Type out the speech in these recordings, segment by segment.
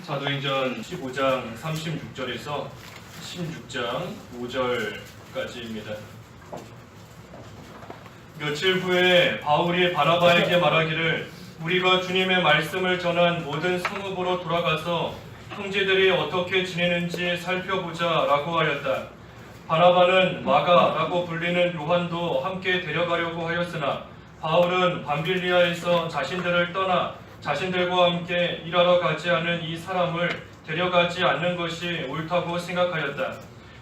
사도행전 15장 36절에서 16장 5절까지입니다. 며칠 후에 바울이 바나바에게 말하기를 우리가 주님의 말씀을 전한 모든 성읍으로 돌아가서 형제들이 어떻게 지내는지 살펴보자 라고 하였다. 바나바는 마가라고 불리는 요한도 함께 데려가려고 하였으나 바울은 밤빌리아에서 자신들을 떠나 자신들과 함께 일하러 가지 않은 이 사람을 데려가지 않는 것이 옳다고 생각하였다.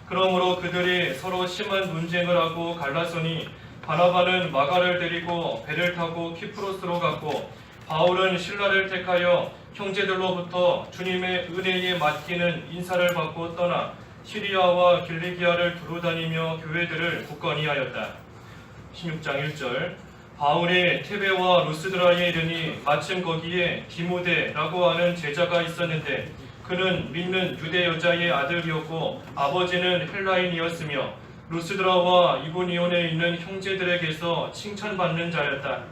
그러므로 그들이 서로 심한 논쟁을 하고 갈라서니 바나바는 마가를 데리고 배를 타고 키프로스로 갔고 바울은 실라를 택하여 형제들로부터 주님의 은혜에 맡기는 인사를 받고 떠나 시리아와 길리기아를 두루다니며 교회들을 굳건히 하였다. 16장 1절 바울이 테베와 루스드라에 이르니 마침 거기에 디모데라고 하는 제자가 있었는데 그는 믿는 유대 여자의 아들이었고 아버지는 헬라인이었으며 루스드라와 이고니온에 있는 형제들에게서 칭찬받는 자였다.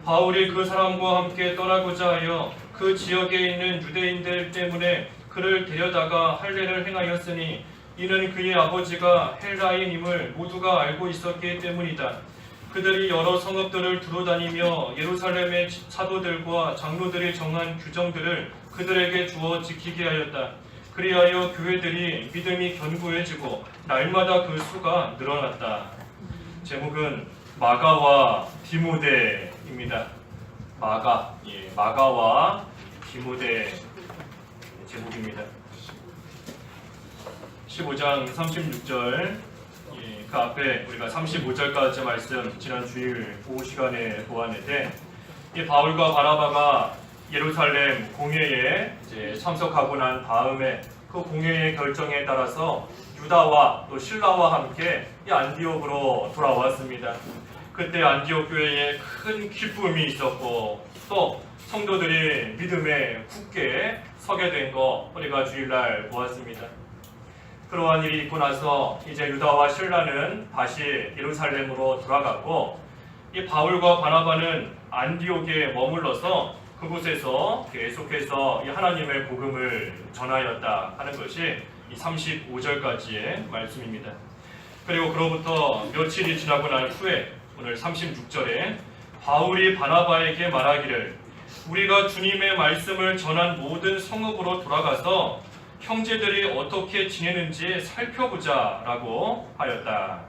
바울이 그 사람과 함께 떠나고자 하여 그 지역에 있는 유대인들 때문에 그를 데려다가 할례를 행하였으니 이는 그의 아버지가 헬라인임을 모두가 알고 있었기 때문이다. 그들이 여러 성읍들을 두루다니며 예루살렘의 사도들과 장로들이 정한 규정들을 그들에게 주어 지키게 하였다. 그리하여 교회들이 믿음이 견고해지고 날마다 그 수가 늘어났다. 제목은 마가와 디모데입니다. 마가와 디모데 제목입니다. 15장 36절 그 앞에 우리가 35절까지 말씀 지난 주일 오후 시간에 보았는데 이 바울과 바나바가 예루살렘 공회에 이제 참석하고 난 다음에 그 공회의 결정에 따라서 유다와 또 실라와 함께 이 안디옥으로 돌아왔습니다. 그때 안디옥 교회에 큰 기쁨이 있었고 또 성도들이 믿음에 굳게 서게 된 거 우리가 주일날 보았습니다. 그러한 일이 있고 나서 이제 유다와 실라는 다시 예루살렘으로 돌아갔고 이 바울과 바나바는 안디옥에 머물러서 그곳에서 계속해서 이 하나님의 복음을 전하였다 하는 것이 이 35절까지의 말씀입니다. 그리고 그로부터 며칠이 지나고 난 후에 오늘 36절에 바울이 바나바에게 말하기를 우리가 주님의 말씀을 전한 모든 성읍으로 돌아가서 형제들이 어떻게 지내는지 살펴보자 라고 하였다.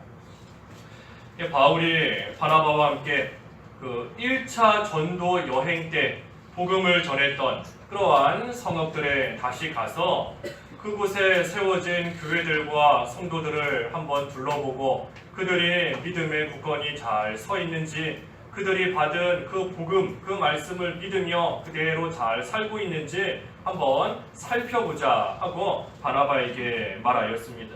바울이 바나바와 함께 그 1차 전도 여행 때 복음을 전했던 그러한 성읍들에 다시 가서 그곳에 세워진 교회들과 성도들을 한번 둘러보고 그들이 믿음에 굳건히 잘 서 있는지 그들이 받은 그 복음, 그 말씀을 믿으며 그대로 잘 살고 있는지 한번 살펴보자 하고 바나바에게 말하였습니다.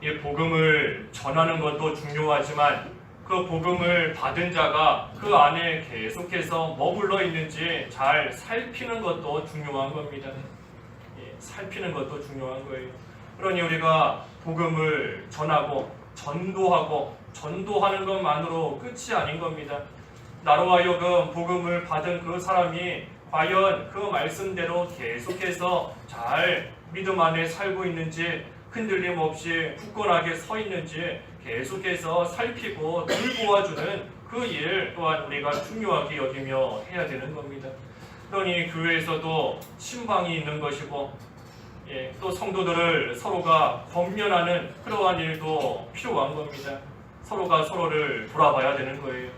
이 복음을 전하는 것도 중요하지만 그 복음을 받은 자가 그 안에 계속해서 머물러 있는지 잘 살피는 것도 중요한 겁니다. 살피는 것도 중요한 거예요. 그러니 우리가 복음을 전하고 전도하는 것만으로 끝이 아닌 겁니다. 나로 하여금 복음을 받은 그 사람이 과연 그 말씀대로 계속해서 잘 믿음 안에 살고 있는지 흔들림 없이 굳건하게 서 있는지 계속해서 살피고 돌보아주는 그 일 또한 우리가 중요하게 여기며 해야 되는 겁니다. 그러니 교회에서도 신방이 있는 것이고 또 성도들을 서로가 권면하는 그러한 일도 필요한 겁니다. 서로가 서로를 돌아봐야 되는 거예요.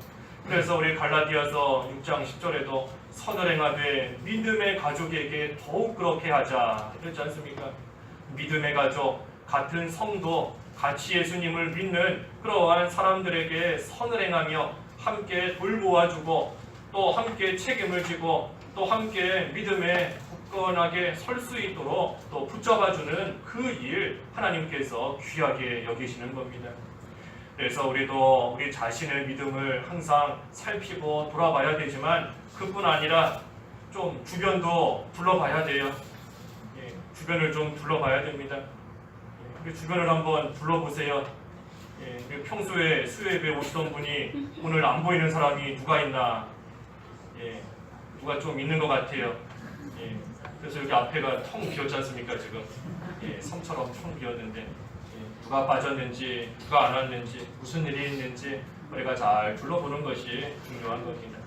그래서 우리 갈라디아서 6장 10절에도 선을 행하되 믿음의 가족에게 더욱 그렇게 하자 그랬지 않습니까? 믿음의 가족, 같은 성도, 같이 예수님을 믿는 그러한 사람들에게 선을 행하며 함께 돌보아주고 또 함께 책임을 지고 또 함께 믿음에 굳건하게 설 수 있도록 또 붙잡아주는 그 일 하나님께서 귀하게 여기시는 겁니다. 그래서 우리도 우리 자신의 믿음을 항상 살피고 돌아봐야 되지만 그뿐 아니라 좀 주변도 둘러봐야 돼요. 주변을 좀 둘러봐야 됩니다. 우리 주변을 한번 둘러보세요. 평소에 수요예배 오시던 분이 오늘 안 보이는 사람이 누가 있나? 누가 좀 있는 것 같아요. 그래서 여기 앞에가 텅 비었지 않습니까 지금? 예, 섬처럼 텅 비었는데 예, 누가 빠졌는지 누가 안 왔는지 무슨 일이 있는지 우리가 잘 둘러보는 것이 중요한 겁니다.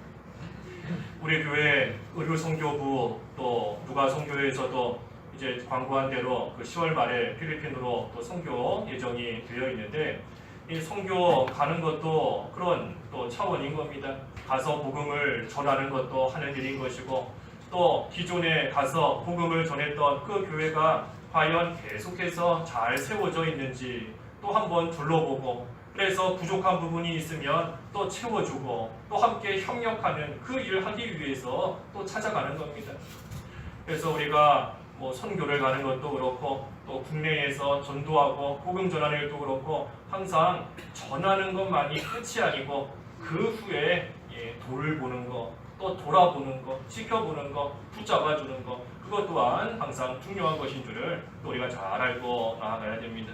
우리 교회 의료선교부 또 누가 선교회에서도 이제 광고한 대로 그 10월 말에 필리핀으로 또 선교 예정이 되어 있는데 이 선교 가는 것도 그런 또 차원인 겁니다. 가서 복음을 전하는 것도 하는 일인 것이고 또 기존에 가서 복음을 전했던 그 교회가 과연 계속해서 잘 세워져 있는지 또 한번 둘러보고 그래서 부족한 부분이 있으면 또 채워주고 또 함께 협력하는 그 일을 하기 위해서 또 찾아가는 겁니다. 그래서 우리가 뭐 선교를 가는 것도 그렇고 또 국내에서 전도하고 복음 전하는 일도 그렇고 항상 전하는 것만이 끝이 아니고 그 후에 돌을 보는 거, 또 돌아보는 거, 지켜보는 거, 붙잡아주는 거 그것 또한 항상 중요한 것인 줄을 또 우리가 잘 알고 나아가야 됩니다.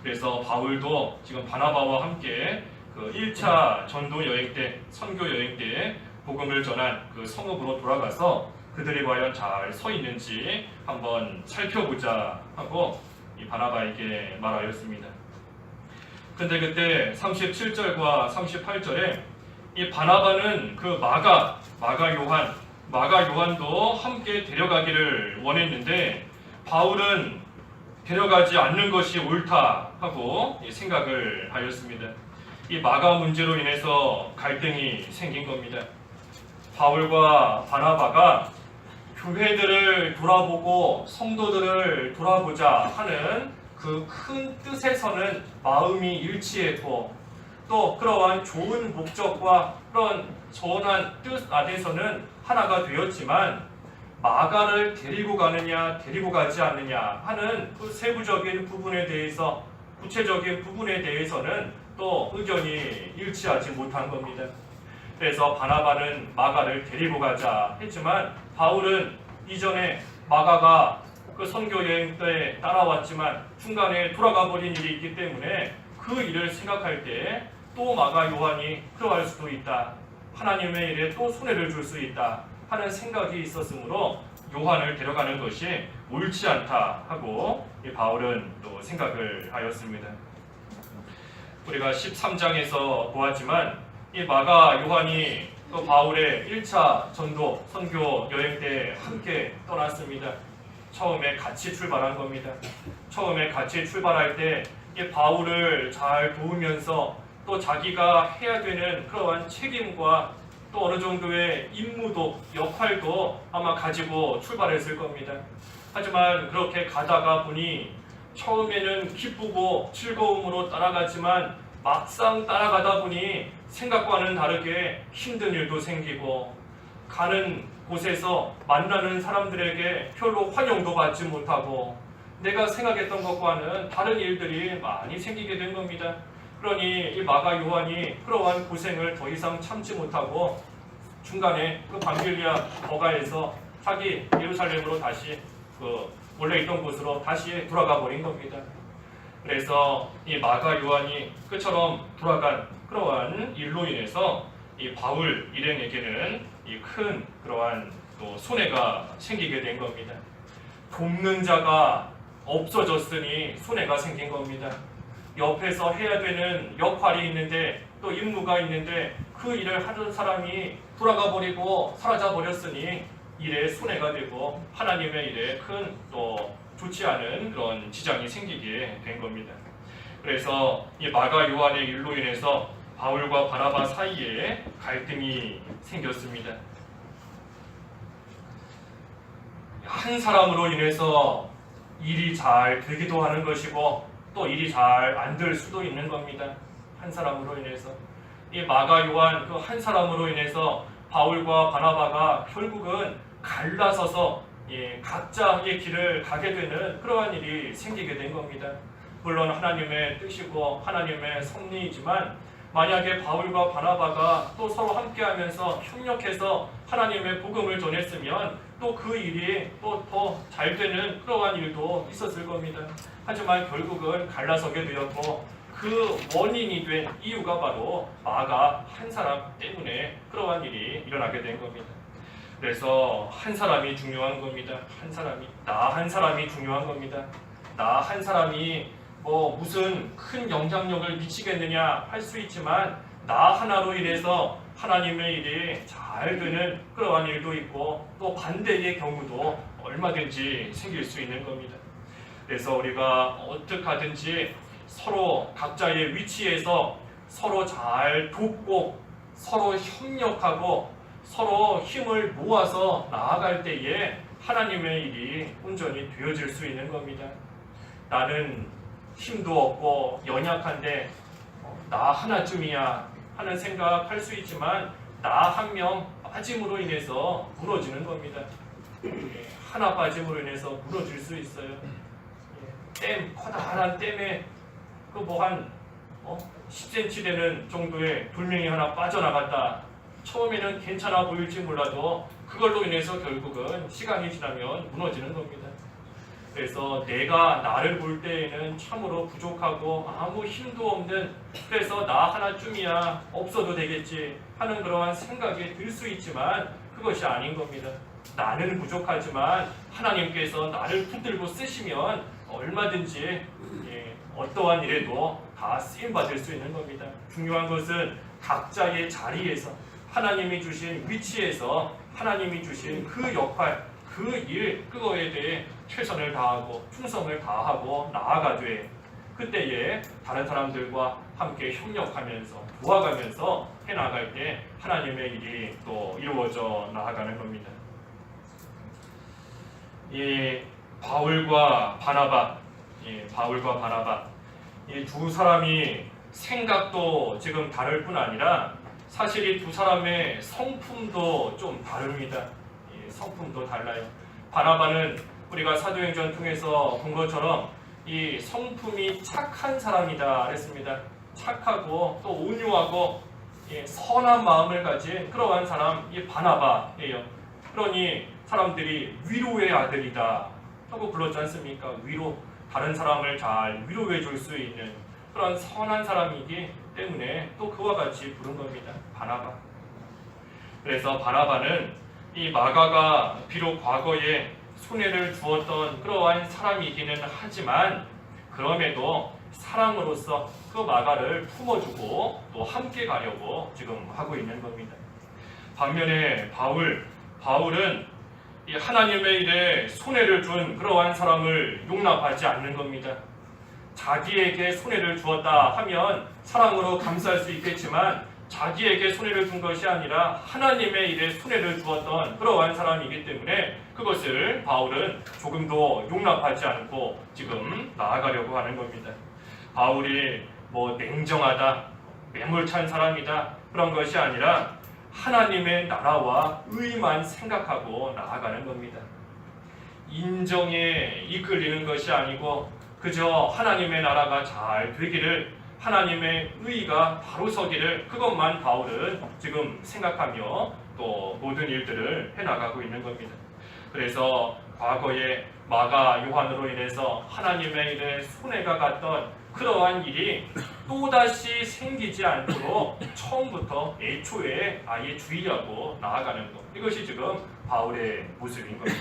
그래서 바울도 지금 바나바와 함께 그 1차 전도 여행 때, 선교 여행 때 복음을 전한 그 성읍으로 돌아가서 그들이 과연 잘 서 있는지 한번 살펴보자 하고 이 바나바에게 말하였습니다. 근데 그때 37절과 38절에 이 바나바는 그 마가 요한도 함께 데려가기를 원했는데 바울은 데려가지 않는 것이 옳다 하고 생각을 하였습니다. 이 마가 문제로 인해서 갈등이 생긴 겁니다. 바울과 바나바가 교회들을 돌아보고 성도들을 돌아보자 하는 그 큰 뜻에서는 마음이 일치했고 또 그러한 좋은 목적과 그런 선한 뜻 안에서는 하나가 되었지만 마가를 데리고 가느냐 데리고 가지 않느냐 하는 그 세부적인 부분에 대해서 구체적인 부분에 대해서는 또 의견이 일치하지 못한 겁니다. 그래서 바나바는 마가를 데리고 가자 했지만 바울은 이전에 마가가 그 선교 여행 때 따라왔지만 중간에 돌아가 버린 일이 있기 때문에 그 일을 생각할 때 또 마가 요한이 그러할 수도 있다. 하나님의 일에 또 손해를 줄 수 있다 하는 생각이 있었으므로 요한을 데려가는 것이 옳지 않다 하고 바울은 또 생각을 하였습니다. 우리가 13장에서 보았지만 이 마가 요한이 또 바울의 1차 전도 선교 여행 때 함께 떠났습니다. 처음에 같이 출발한 겁니다. 처음에 같이 출발할 때 이 바울을 잘 도우면서 또 자기가 해야 되는 그러한 책임과 또 어느 정도의 임무도 역할도 아마 가지고 출발했을 겁니다. 하지만 그렇게 가다가 보니 처음에는 기쁘고 즐거움으로 따라가지만 막상 따라가다 보니 생각과는 다르게 힘든 일도 생기고 가는 곳에서 만나는 사람들에게 별로 환영도 받지 못하고 내가 생각했던 것과는 다른 일들이 많이 생기게 된 겁니다. 그러니 이 마가 요한이 그러한 고생을 더 이상 참지 못하고 중간에 그 밤빌리아 거가에서 자기 예루살렘으로 다시 그 원래 있던 곳으로 다시 돌아가 버린 겁니다. 그래서 이 마가 요한이 그처럼 돌아간 그러한 일로 인해서 이 바울 일행에게는 이 큰 그러한 또 손해가 생기게 된 겁니다. 돕는 자가 없어졌으니 손해가 생긴 겁니다. 옆에서 해야 되는 역할이 있는데 또 임무가 있는데 그 일을 하던 사람이 돌아가 버리고 사라져 버렸으니 일에 손해가 되고 하나님의 일에 큰 또 좋지 않은 그런 지장이 생기게 된 겁니다. 그래서 이 마가 요한의 일로 인해서 바울과 바나바 사이에 갈등이 생겼습니다. 한 사람으로 인해서 일이 잘 되기도 하는 것이고 또 일이 잘 안 될 수도 있는 겁니다. 한 사람으로 인해서 이 마가 요한 그 한 사람으로 인해서 바울과 바나바가 결국은 갈라서서 각자의 길을 가게 되는 그러한 일이 생기게 된 겁니다. 물론 하나님의 뜻이고 하나님의 섭리이지만 만약에 바울과 바나바가 또 서로 함께하면서 협력해서 하나님의 복음을 전했으면 또 그 일이 또 더 잘 되는 그러한 일도 있었을 겁니다. 하지만 결국은 갈라서게 되었고 그 원인이 된 이유가 바로 마가 한 사람 때문에 그러한 일이 일어나게 된 겁니다. 그래서 한 사람이 중요한 겁니다. 나 한 사람이 중요한 겁니다. 나 한 사람이 뭐 무슨 큰 영향력을 미치겠느냐 할 수 있지만 나 하나로 인해서 하나님의 일이 잘 되는 그러한 일도 있고 또 반대의 경우도 얼마든지 생길 수 있는 겁니다. 그래서 우리가 어떻게 하든지 서로 각자의 위치에서 서로 잘 돕고 서로 협력하고 서로 힘을 모아서 나아갈 때에 하나님의 일이 온전히 되어질 수 있는 겁니다. 나는 힘도 없고 연약한데 나 하나쯤이야 하는 생각할 수 있지만 나 한 명 빠짐으로 인해서 무너지는 겁니다. 하나 빠짐으로 인해서 무너질 수 있어요. 커다란 댐에 그 뭐 한 10cm 되는 정도의 돌멩이 하나 빠져나갔다. 처음에는 괜찮아 보일지 몰라도 그걸로 인해서 결국은 시간이 지나면 무너지는 겁니다. 그래서 내가 나를 볼 때에는 참으로 부족하고 아무 힘도 없는, 그래서 나 하나쯤이야 없어도 되겠지 하는 그러한 생각이 들 수 있지만 그것이 아닌 겁니다. 나는 부족하지만 하나님께서 나를 붙들고 쓰시면 얼마든지 어떠한 일에도 다 쓰임받을 수 있는 겁니다. 중요한 것은 각자의 자리에서 하나님이 주신 위치에서 하나님이 주신 그 역할, 그 일, 그거에 대해 최선을 다하고 충성을 다하고 나아가되 그때에 다른 사람들과 함께 협력하면서 도와가면서 해나갈 때 하나님의 일이 또 이루어져 나아가는 겁니다. 이 바울과 바나바, 이 두 사람이 생각도 지금 다를 뿐 아니라 사실 이 두 사람의 성품도 좀 다릅니다. 성품도 달라요. 바나바는 우리가 사도행전 통해서 본 것처럼 이 성품이 착한 사람이다 그랬습니다. 착하고 또 온유하고 선한 마음을 가진 그러한 사람, 이 바나바예요. 그러니 사람들이 위로의 아들이다 하고 불렀지 않습니까? 위로, 다른 사람을 잘 위로해 줄 수 있는 그런 선한 사람이기 때문에 또 그와 같이 부른 겁니다. 바나바. 그래서 바나바는 이 마가가 비록 과거에 손해를 주었던 그러한 사람이기는 하지만 그럼에도 사랑으로서 그 마가를 품어주고 또 함께 가려고 지금 하고 있는 겁니다. 반면에 바울은 이 하나님의 일에 손해를 준 그러한 사람을 용납하지 않는 겁니다. 자기에게 손해를 주었다 하면 사랑으로 감수할 수 있겠지만 자기에게 손해를 준 것이 아니라 하나님의 일에 손해를 주었던 그러한 사람이기 때문에 그것을 바울은 조금도 용납하지 않고 지금 나아가려고 하는 겁니다. 바울이 뭐 냉정하다, 매몰찬 사람이다 그런 것이 아니라 하나님의 나라와 의만 생각하고 나아가는 겁니다. 인정에 이끌리는 것이 아니고 그저 하나님의 나라가 잘 되기를, 하나님의 의가 바로 서기를, 그것만 바울은 지금 생각하며 또 모든 일들을 해나가고 있는 겁니다. 그래서 과거에 마가 요한으로 인해서 하나님의 일에 손해가 갔던 그러한 일이 또다시 생기지 않도록 처음부터 애초에 아예 주의하고 나아가는 것, 이것이 지금 바울의 모습인 겁니다.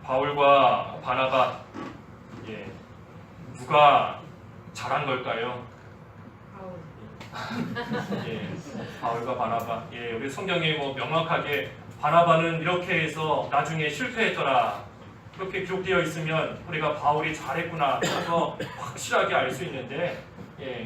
바울과 바나바, 누가 잘한 걸까요? 바울과 바나바. 우리 성경에 뭐 명확하게 바나바는 이렇게 해서 나중에 실패했더라 이렇게 기록되어 있으면 우리가 바울이 잘했구나 해서 확실하게 알 수 있는데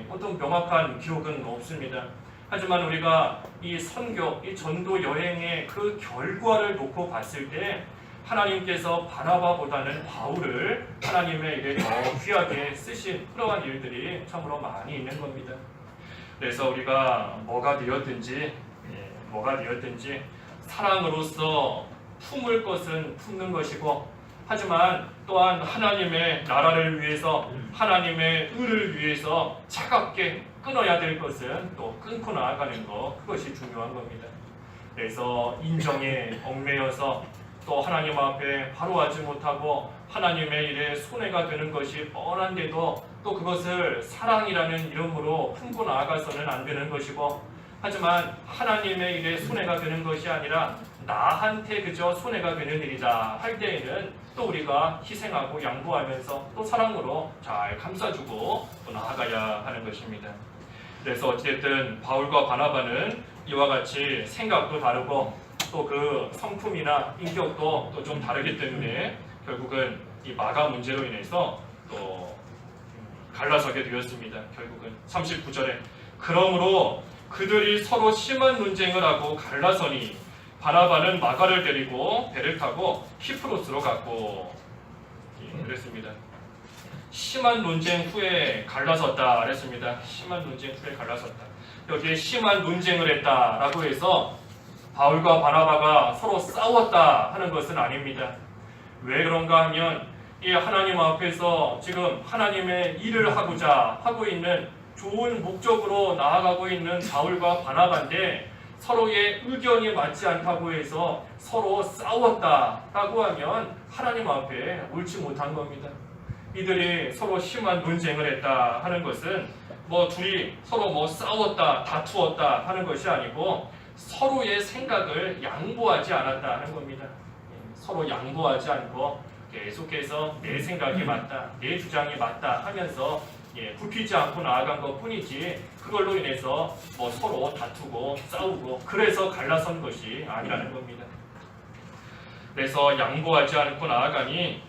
어떤 명확한 기록은 없습니다. 하지만 우리가 이 선교, 이 전도 여행의 그 결과를 놓고 봤을 때 하나님께서 바나바보다는 바울을 하나님의 일에 더 귀하게 쓰신 그러한 일들이 참으로 많이 있는 겁니다. 그래서 우리가 뭐가 되었든지 사랑으로서 품을 것은 품는 것이고, 하지만 또한 하나님의 나라를 위해서, 하나님의 의를 위해서 차갑게 끊어야 될 것은 또 끊고 나아가는 것, 그것이 중요한 겁니다. 그래서 인정에 얽매여서 또 하나님 앞에 바로 하지 못하고 하나님의 일에 손해가 되는 것이 뻔한데도 또 그것을 사랑이라는 이름으로 품고 나아가서는 안 되는 것이고, 하지만 하나님의 일에 손해가 되는 것이 아니라 나한테 그저 손해가 되는 일이다 할 때에는 또 우리가 희생하고 양보하면서 또 사랑으로 잘 감싸주고 또 나아가야 하는 것입니다. 그래서 어찌됐든 바울과 바나바는 이와 같이 생각도 다르고 또 그 성품이나 인격도 또 좀 다르기 때문에 결국은 이 마가 문제로 인해서 또 갈라서게 되었습니다. 결국은 39절에 그러므로 그들이 서로 심한 논쟁을 하고 갈라서니 바나바는 마가를 데리고 배를 타고 키프로스로 갔고 그랬습니다. 심한 논쟁 후에 갈라섰다 그랬습니다. 심한 논쟁 후에 갈라섰다. 여기에 심한 논쟁을 했다라고 해서 바울과 바나바가 서로 싸웠다 하는 것은 아닙니다. 왜 그런가 하면 이 하나님 앞에서 지금 하나님의 일을 하고자 하고 있는 좋은 목적으로 나아가고 있는 바울과 바나바인데 서로의 의견이 맞지 않다고 해서 서로 싸웠다라고 하면 하나님 앞에 옳지 못한 겁니다. 이들이 서로 심한 논쟁을 했다 하는 것은 둘이 서로 싸웠다 다투었다 하는 것이 아니고 서로의 생각을 양보하지 않았다 하는 겁니다. 서로 양보하지 않고 계속해서 내 생각이 맞다, 내 주장이 맞다 하면서 굽히지 않고 나아간 것 뿐이지 그걸로 인해서 서로 다투고 싸우고 그래서 갈라선 것이 아니라는 겁니다. 그래서 양보하지 않고 나아가니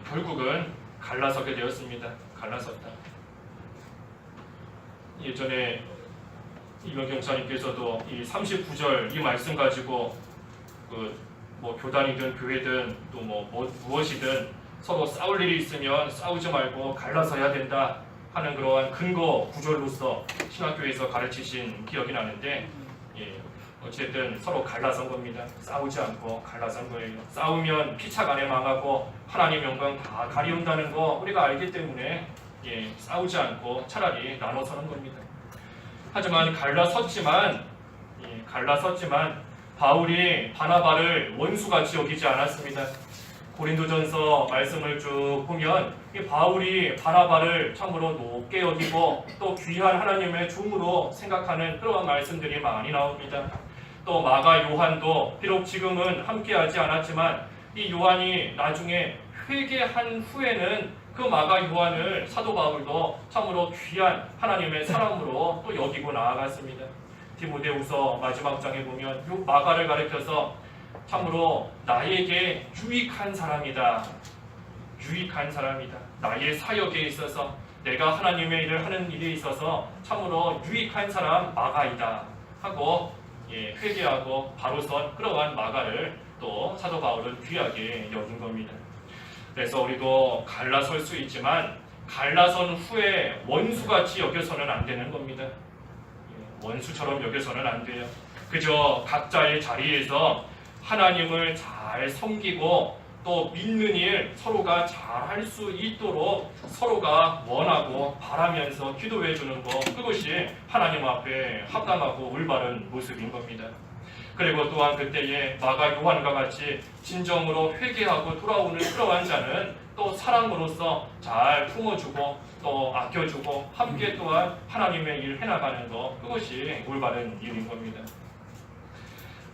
결국은 갈라서게 되었습니다. 갈라섰다. 예전에 이명경 목사님께서도 이 39절 이 말씀 가지고 교단이든 교회든 또 무엇이든 서로 싸울 일이 있으면 싸우지 말고 갈라서야 된다 하는 그러한 근거 구절로서 신학교에서 가르치신 기억이 나는데 어쨌든 서로 갈라선 겁니다. 싸우지 않고 갈라선 거예요. 싸우면 피차간에 망하고 하나님 영광 다 가리운다는 거 우리가 알기 때문에 싸우지 않고 차라리 나눠서는 겁니다. 하지만 갈라섰지만 바울이 바나바를 원수같이 여기지 않았습니다. 고린도전서 말씀을 쭉 보면 이 바울이 바나바를 참으로 높게 여기고 또 귀한 하나님의 종으로 생각하는 그러한 말씀들이 많이 나옵니다. 또 마가 요한도 비록 지금은 함께하지 않았지만 이 요한이 나중에 회개한 후에는 그 마가 요한을 사도 바울도 참으로 귀한 하나님의 사람으로 또 여기고 나아갔습니다. 디모데후서 마지막 장에 보면 요 마가를 가리켜서 참으로 나에게 유익한 사람이다. 유익한 사람이다. 나의 사역에 있어서 내가 하나님의 일을 하는 일에 있어서 참으로 유익한 사람 마가이다 하고 회개하고 바로선 그러한 마가를 또 사도 바울은 귀하게 여긴 겁니다. 그래서 우리도 갈라설 수 있지만 갈라선 후에 원수같이 여겨서는 안 되는 겁니다. 원수처럼 여겨서는 안 돼요. 그저 각자의 자리에서 하나님을 잘 섬기고 또 믿는 일 서로가 잘 할 수 있도록 서로가 원하고 바라면서 기도해 주는 것, 그것이 하나님 앞에 합당하고 올바른 모습인 겁니다. 그리고 또한 그때에 마가 요한과 같이 진정으로 회개하고 돌아오는 그러한 자는 또 사랑으로서 잘 품어주고 또 아껴주고 함께 또한 하나님의 일 해나가는 것, 그것이 올바른 일인 겁니다.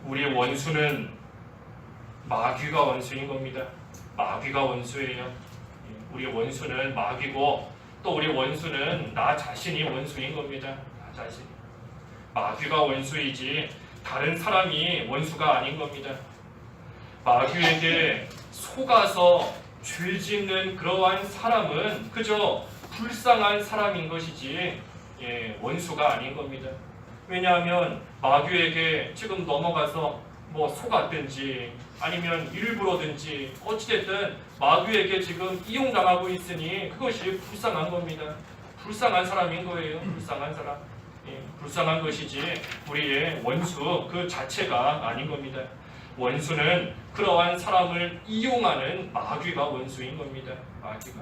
우리의 원수는 마귀가 원수인 겁니다. 마귀가 원수예요. 우리의 원수는 마귀고 또 우리의 원수는 나 자신이 원수인 겁니다. 나 자신. 마귀가 원수이지 다른 사람이 원수가 아닌 겁니다. 마귀에게 속아서 죄 짓는 그러한 사람은 그저 불쌍한 사람인 것이지 원수가 아닌 겁니다. 왜냐하면 마귀에게 지금 넘어가서 속았든지 아니면 일부러든지 어찌됐든 마귀에게 지금 이용당하고 있으니 그것이 불쌍한 겁니다. 불쌍한 사람인 거예요. 불쌍한 사람. 불쌍한 것이지 우리의 원수 그 자체가 아닌 겁니다. 원수는 그러한 사람을 이용하는 마귀가 원수인 겁니다. 마귀가.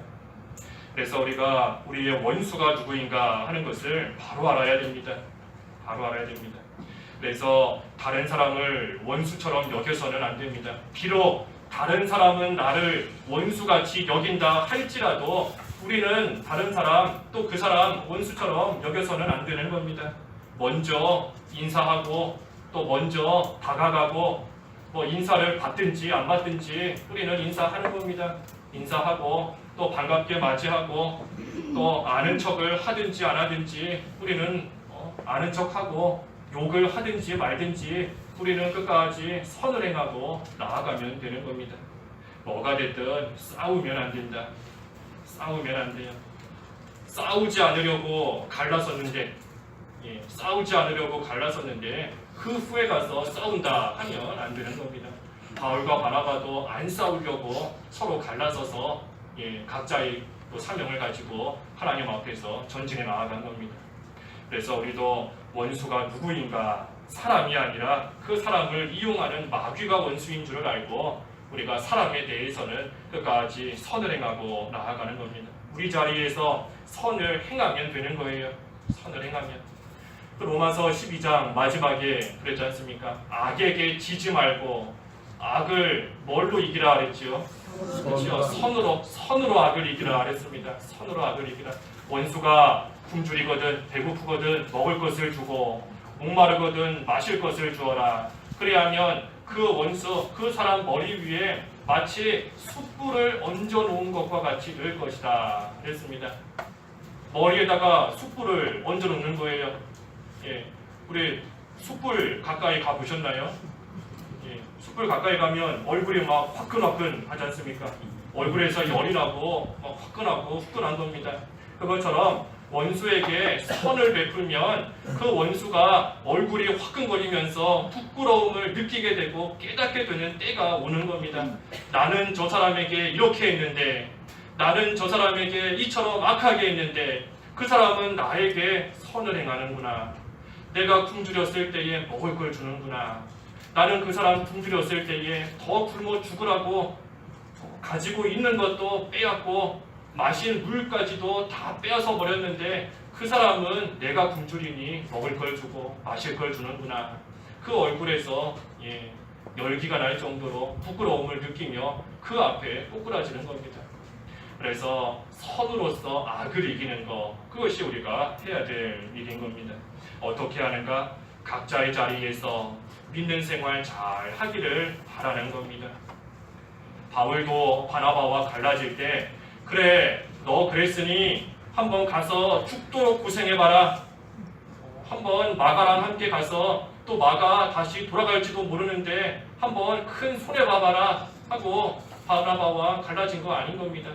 그래서 우리가 우리의 원수가 누구인가 하는 것을 바로 알아야 됩니다. 바로 알아야 됩니다. 그래서 다른 사람을 원수처럼 여겨서는 안 됩니다. 비록 다른 사람은 나를 원수같이 여긴다 할지라도 우리는 다른 사람 또 그 사람 원수처럼 여겨서는 안 되는 겁니다. 먼저 인사하고 또 먼저 다가가고 뭐 인사를 받든지 안 받든지 우리는 인사하는 겁니다. 인사하고 또 반갑게 맞이하고 또 아는 척을 하든지 안 하든지 우리는 아는 척하고 욕을 하든지 말든지 우리는 끝까지 선을 행하고 나아가면 되는 겁니다. 뭐가 됐든 싸우면 안 된다. 싸우면 안 돼요. 싸우지 않으려고 갈라섰는데 싸우지 않으려고 갈라섰는데 그 후에 가서 싸운다 하면 안 되는 겁니다. 바울과 바나바도 안 싸우려고 서로 갈라서서 각자의 또 사명을 가지고 하나님 앞에서 전진해 나아간 겁니다. 그래서 우리도 원수가 누구인가 사람이 아니라 그 사람을 이용하는 마귀가 원수인 줄을 알고 우리가 사람에 대해서는 끝까지 선을 행하고 나아가는 겁니다. 우리 자리에서 선을 행하면 되는 거예요. 선을 행하면. 로마서 12장 마지막에 그랬지 않습니까? 악에게 지지 말고 악을 뭘로 이기라 그랬지요? 그렇죠? 선으로 악을 이기라 그랬습니다. 선으로 악을 이기라. 원수가 굶주리거든 배고프거든 먹을 것을 주고 목마르거든 마실 것을 주어라. 그래야하면 그 원수 그 사람 머리 위에 마치 숯불을 얹어 놓은 것과 같이 될 것이다 그랬습니다. 머리에다가 숯불을 얹어 놓는 거예요. 우리 숯불 가까이 가 보셨나요? 숯불 가까이 가면 얼굴이 막 화끈화끈 하지 않습니까? 얼굴에서 열이 나고 막 화끈하고 후끈한 겁니다. 그것처럼 원수에게 선을 베풀면 그 원수가 얼굴이 화끈거리면서 부끄러움을 느끼게 되고 깨닫게 되는 때가 오는 겁니다. 나는 저 사람에게 이렇게 했는데, 나는 저 사람에게 이처럼 악하게 했는데 그 사람은 나에게 선을 행하는구나. 내가 굶주렸을 때에 먹을 걸 주는구나. 나는 그 사람 굶주렸을 때에 더 굶어 죽으라고 가지고 있는 것도 빼앗고 마실 물까지도 다 빼앗아 버렸는데 그 사람은 내가 굶주리니 먹을 걸 주고 마실 걸 주는구나. 그 얼굴에서 열기가 날 정도로 부끄러움을 느끼며 그 앞에 꼬꾸라지는 겁니다. 그래서 선으로서 악을 이기는 것, 그것이 우리가 해야 될 일인 겁니다. 어떻게 하는가? 각자의 자리에서 믿는 생활 잘 하기를 바라는 겁니다. 바울도 바나바와 갈라질 때 그래 너 그랬으니 한번 가서 죽도록 고생해봐라. 한번 마가랑 함께 가서 또 마가 다시 돌아갈지도 모르는데 한번 큰 손해봐봐라 하고 바나바와 갈라진 거 아닌 겁니다.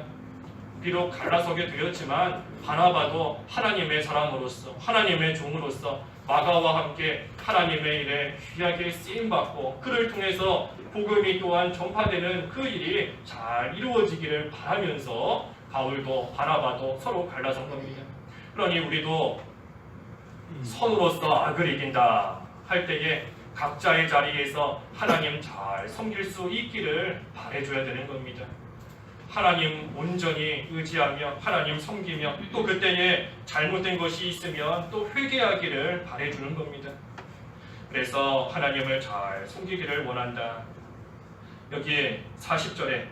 비록 갈라서게 되었지만 바나바도 하나님의 사람으로서 하나님의 종으로서 마가와 함께 하나님의 일에 귀하게 쓰임받고 그를 통해서 복음이 또한 전파되는 그 일이 잘 이루어지기를 바라면서 바울도 바나바도 서로 갈라선 겁니다. 그러니 우리도 선으로서 악을 이긴다 할 때에 각자의 자리에서 하나님 잘 섬길 수 있기를 바라줘야 되는 겁니다. 하나님 온전히 의지하며 하나님 섬기며 또 그때에 잘못된 것이 있으면 또 회개하기를 바라주는 겁니다. 그래서 하나님을 잘 섬기기를 원한다. 여기 40절에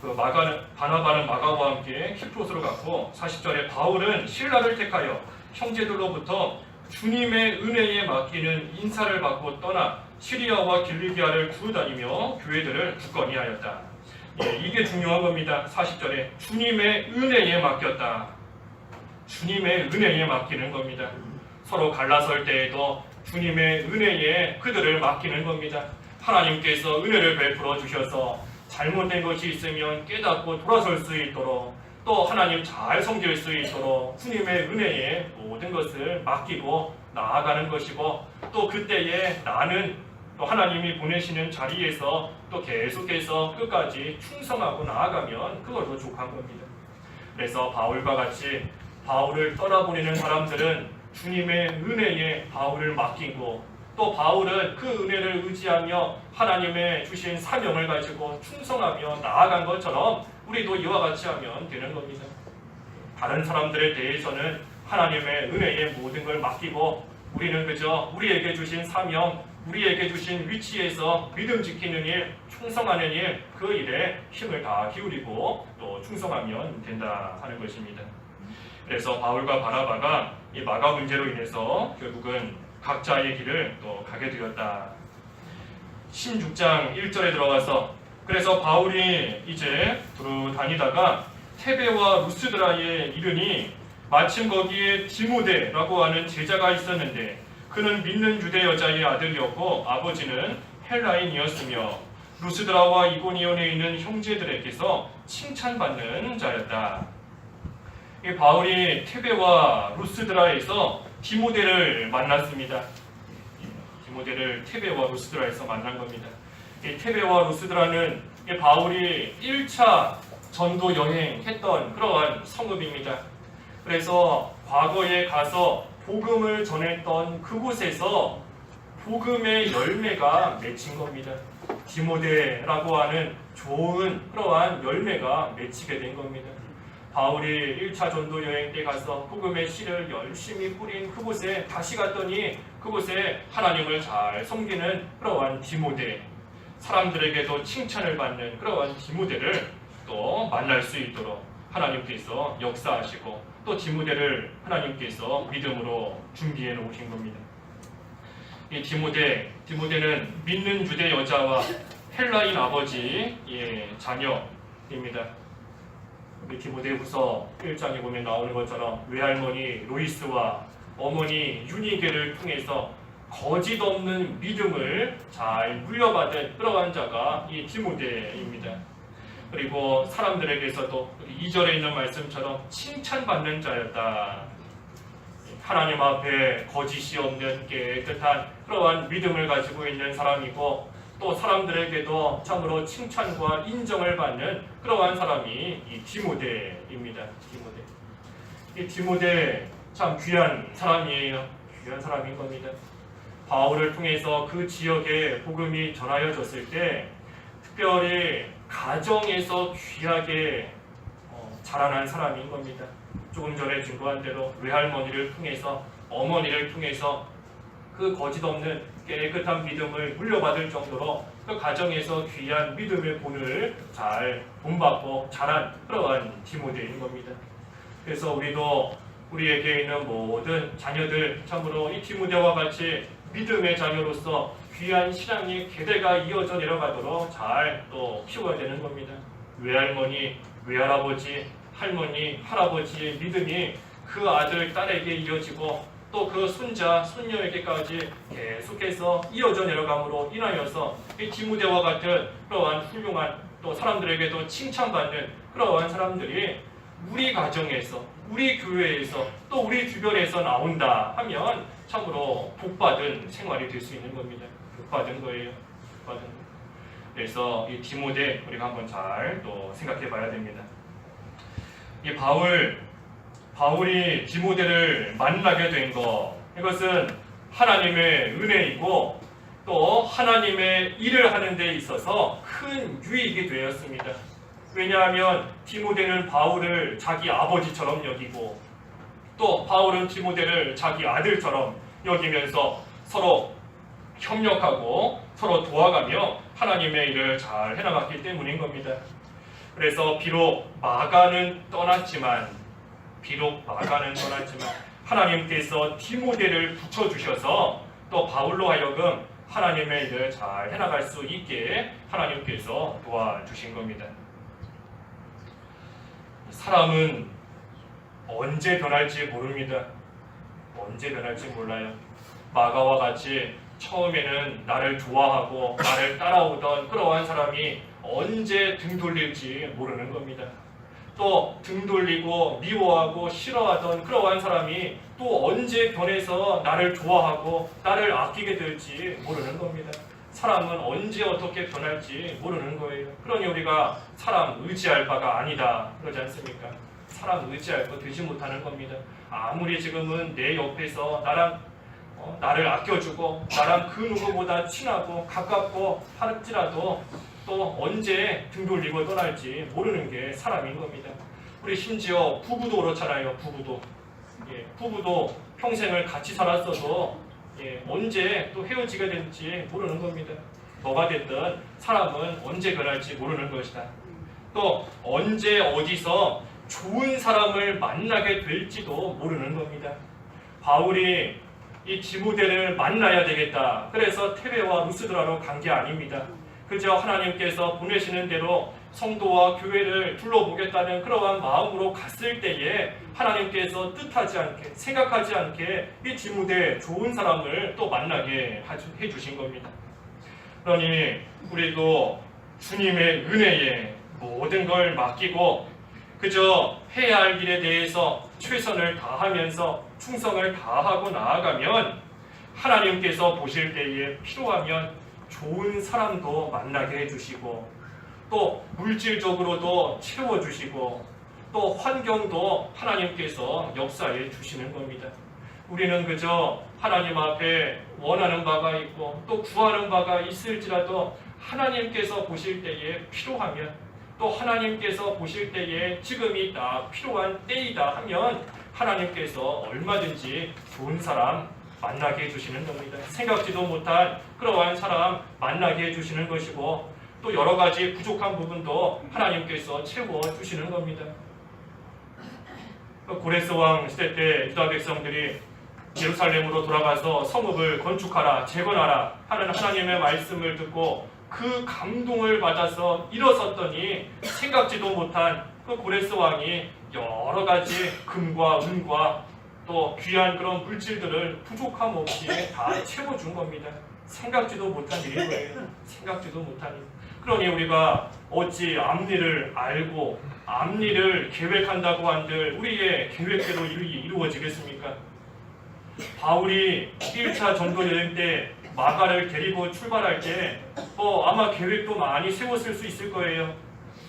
그 바나바는 마가와 함께 키프로스로 갔고 40절에 바울은 실라를 택하여 형제들로부터 주님의 은혜에 맡기는 인사를 받고 떠나 시리아와 길리기아를 두루다니며 교회들을 굳건히 하였다. 이게 중요한 겁니다. 40절에 주님의 은혜에 맡겼다. 주님의 은혜에 맡기는 겁니다. 서로 갈라설 때에도 주님의 은혜에 그들을 맡기는 겁니다. 하나님께서 은혜를 베풀어 주셔서 잘못된 것이 있으면 깨닫고 돌아설 수 있도록 또 하나님 잘 섬길 수 있도록 주님의 은혜에 모든 것을 맡기고 나아가는 것이고 또 그때에 나는 또 하나님이 보내시는 자리에서 또 계속해서 끝까지 충성하고 나아가면 그걸로 족한 겁니다. 그래서 바울과 같이 바울을 떠나보내는 사람들은 주님의 은혜에 바울을 맡기고 또 바울은 그 은혜를 의지하며 하나님의 주신 사명을 가지고 충성하며 나아간 것처럼 우리도 이와 같이 하면 되는 겁니다. 다른 사람들에 대해서는 하나님의 은혜에 모든 걸 맡기고 우리는 그저 우리에게 주신 사명, 우리에게 주신 위치에서 믿음 지키는 일, 충성하는 일, 그 일에 힘을 다 기울이고 또 충성하면 된다 하는 것입니다. 그래서 바울과 바나바가 이 마가 문제로 인해서 결국은 각자의 길을 또 가게 되었다. 16장 1절에 들어가서 그래서 바울이 이제 두루 다니다가 테베와 루스드라에 이르니 마침 거기에 디모데라고 하는 제자가 있었는데 그는 믿는 유대 여자의 아들이었고 아버지는 헬라인이었으며 루스드라와 이고니온에 있는 형제들에게서 칭찬받는 자였다. 이 바울이 테베와 루스드라에서 디모데를 만났습니다. 디모데를 테베와 루스드라에서 만난 겁니다. 이 테베와 루스드라는 이 바울이 1차 전도 여행했던 그러한 성읍입니다. 그래서 과거에 가서 복음을 전했던 그곳에서 복음의 열매가 맺힌 겁니다. 디모데라고 하는 좋은 그러한 열매가 맺히게 된 겁니다. 바울이 1차 전도 여행 때 가서 복음의 씨를 열심히 뿌린 그곳에 다시 갔더니 그곳에 하나님을 잘 섬기는 그러한 디모데, 사람들에게도 칭찬을 받는 그러한 디모데를 또 만날 수 있도록 하나님께서 역사하시고 또 디모데를 하나님께서 믿음으로 준비해 놓으신 겁니다. 이 디모데는 믿는 유대 여자와 헬라인 아버지의 자녀입니다. 디모데후서 1장에 보면 나오는 것처럼 외할머니 로이스와 어머니 유니게를 통해서 거짓 없는 믿음을 잘 물려받은 그러한 자가 이 디모데입니다. 그리고 사람들에게서도 2절에 있는 말씀처럼 칭찬받는 자였다. 하나님 앞에 거짓이 없는 깨끗한 그러한 믿음을 가지고 있는 사람이고 또 사람들에게도 참으로 칭찬과 인정을 받는 그러한 사람이 이 디모데입니다. 이 디모데 참 귀한 사람이에요. 귀한 사람인 겁니다. 바울을 통해서 그 지역에 복음이 전하여졌을 때 특별히 가정에서 귀하게 자라난 사람인 겁니다. 조금 전에 증거한 대로 외할머니를 통해서 어머니를 통해서 그 거짓 없는 깨끗한 믿음을 물려받을 정도로 그 가정에서 귀한 믿음의 본을 잘 본받고 자란 그러한 디모데인 겁니다. 그래서 우리도 우리에게 있는 모든 자녀들 참으로 이 디모데와 같이 믿음의 자녀로서 귀한 신앙의 계대가 이어져 내려가도록 잘 또 키워야 되는 겁니다. 외할머니, 외할아버지, 할머니, 할아버지의 믿음이 그 아들, 딸에게 이어지고 또 그 손자, 손녀에게까지 계속해서 이어져 내려감으로 인하여서 이 디모데와 같은 그러한 훌륭한 또 사람들에게도 칭찬받는 그러한 사람들이 우리 가정에서, 우리 교회에서 또 우리 주변에서 나온다 하면 참으로 복받은 생활이 될 수 있는 겁니다. 복받은 거예요. 복받은 거. 그래서 이 디모데 우리가 한번 잘 또 생각해 봐야 됩니다. 이 바울이 디모데를 만나게 된 것, 이것은 하나님의 은혜이고 또 하나님의 일을 하는 데 있어서 큰 유익이 되었습니다. 왜냐하면 디모데는 바울을 자기 아버지처럼 여기고 또 바울은 디모데를 자기 아들처럼 여기면서 서로 협력하고 서로 도와가며 하나님의 일을 잘 해나갔기 때문인 겁니다. 그래서 비록 마가는 떠났지만 하나님께서 디모데를 붙여주셔서 또 바울로 하여금 하나님의 일을 잘 해나갈 수 있게 하나님께서 도와주신 겁니다. 사람은 언제 변할지 모릅니다. 언제 변할지 몰라요. 마가와 같이 처음에는 나를 좋아하고 나를 따라오던 그러한 사람이 언제 등 돌릴지 모르는 겁니다. 또 등 돌리고 미워하고 싫어하던 그러한 사람이 또 언제 변해서 나를 좋아하고 나를 아끼게 될지 모르는 겁니다. 사람은 언제 어떻게 변할지 모르는 거예요. 그러니 우리가 사람 의지할 바가 아니다 그러지 않습니까? 사람 의지할 거 되지 못하는 겁니다. 아무리 지금은 내 옆에서 나를 아껴주고 나랑 그 누구보다 친하고 가깝고 할지라도 또 언제 등 돌리고 떠날지 모르는 게 사람인 겁니다. 우리 심지어 부부도 그렇잖아요. 부부도 평생을 같이 살았어도 언제 또 헤어지게 될지 모르는 겁니다. 뭐가 됐든 사람은 언제 변할지 모르는 것이다. 또 언제 어디서 좋은 사람을 만나게 될지도 모르는 겁니다. 바울이 이 디모데를 만나야 되겠다. 그래서 테베와 루스드라로 간 게 아닙니다. 그저 하나님께서 보내시는 대로 성도와 교회를 둘러보겠다는 그러한 마음으로 갔을 때에 하나님께서 뜻하지 않게, 생각하지 않게 이 디모데 좋은 사람을 또 만나게 해주신 겁니다. 그러니 우리도 주님의 은혜에 모든 걸 맡기고 그저 해야 할 일에 대해서 최선을 다하면서 충성을 다하고 나아가면 하나님께서 보실 때에 필요하면 좋은 사람도 만나게 해주시고 또 물질적으로도 채워주시고 또 환경도 하나님께서 역사해 주시는 겁니다. 우리는 그저 하나님 앞에 원하는 바가 있고 또 구하는 바가 있을지라도 하나님께서 보실 때에 필요하면 또 하나님께서 보실 때에 지금이 다 필요한 때이다 하면 하나님께서 얼마든지 좋은 사람 만나게 해주시는 겁니다. 생각지도 못한 그러한 사람 만나게 해주시는 것이고 또 여러 가지 부족한 부분도 하나님께서 채워주시는 겁니다. 고레스 왕 시대 때 유다 백성들이 예루살렘으로 돌아가서 성읍을 건축하라, 재건하라 하는 하나님의 말씀을 듣고 그 감동을 받아서 일어섰더니 생각지도 못한 그 고레스 왕이 여러 가지 금과 은과 또 귀한 그런 물질들을 부족함 없이 다 채워준 겁니다. 생각지도 못한 일인 거예요. 생각지도 못한 일. 그러니 우리가 어찌 앞일을 알고 앞일을 계획한다고 한들 우리의 계획대로 이루어지겠습니까? 바울이 1차 전도 여행 때 마가를 데리고 출발할 때 아마 계획도 많이 세웠을 수 있을 거예요.